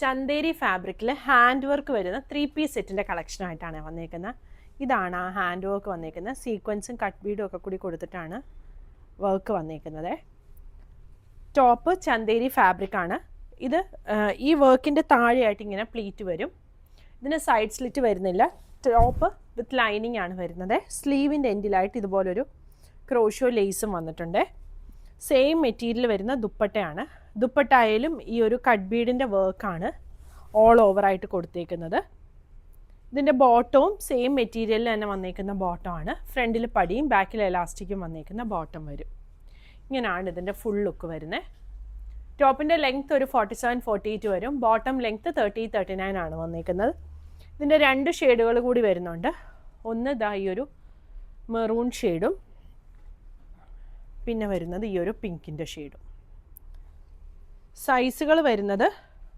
ചന്തേരി ഫാബ്രിക്കിൽ hand work വരുന്ന 3-piece സെറ്റിൻ്റെ കളക്ഷനായിട്ടാണ് വന്നേക്കുന്നത്. ഇതാണ് ആ ഹാൻഡ് വർക്ക് വന്നേക്കുന്നത്. സീക്വൻസും കട്ട് ബീഡും ഒക്കെ കൂടി കൊടുത്തിട്ടാണ് വർക്ക് വന്നേക്കുന്നത്. ടോപ്പ് ചന്തേരി ഫാബ്രിക്കാണ്. ഇത് ഈ വർക്കിൻ്റെ താഴെയായിട്ട് ഇങ്ങനെ പ്ലീറ്റ് വരും. ഇതിന് സൈഡ് സ്ലിറ്റ് വരുന്നില്ല. ടോപ്പ് വിത്ത് ലൈനിങ് ആണ് വരുന്നത്. സ്ലീവിൻ്റെ എൻഡിലായിട്ട് ഇതുപോലൊരു ക്രോഷോ ലേസും വന്നിട്ടുണ്ട്. സെയിം മെറ്റീരിയൽ വരുന്ന ദുപ്പട്ടയാണ്. ദുപ്പട്ടയായാലും ഈ ഒരു കട്ട് ബീഡിൻ്റെ വർക്കാണ് ഓൾ ഓവറായിട്ട് കൊടുത്തേക്കുന്നത്. ഇതിൻ്റെ ബോട്ടവും സെയിം മെറ്റീരിയലിൽ തന്നെ വന്നേക്കുന്ന ബോട്ടമാണ്. ഫ്രണ്ടിൽ പടിയും ബാക്കിൽ എലാസ്റ്റിക്കും വന്നേക്കുന്ന ബോട്ടം വരും. ഇങ്ങനെയാണ് ഇതിൻ്റെ ഫുൾ ലുക്ക് വരുന്നത്. ടോപ്പിൻ്റെ ലെങ്ത്ത് ഒരു 47-48 വരും. ബോട്ടം ലെങ്ത്ത് 30-39 ആണ് വന്നേക്കുന്നത്. ഇതിൻ്റെ 2 ഷെയ്ഡുകൾ കൂടി വരുന്നുണ്ട്. ഒന്ന് ദാ ഈ ഒരു മെറൂൺ ഷെയ്ഡും പിന്നെ വരുന്നത് ഈ ഒരു പിങ്കിൻ്റെ ഷെയ്ഡും. സൈസുകൾ വരുന്നത്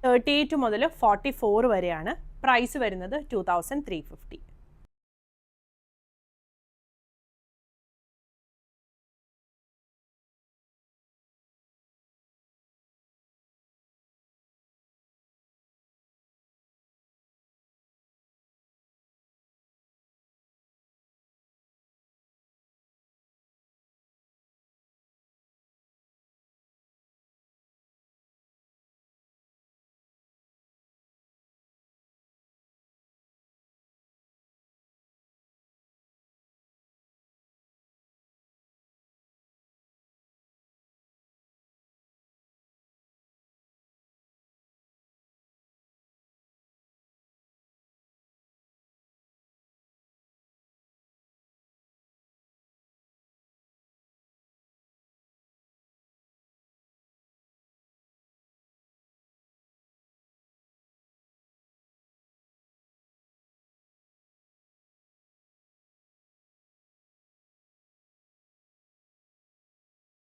38 മുതൽ 44 വരെയാണ്. പ്രൈസ് വരുന്നത് 2350.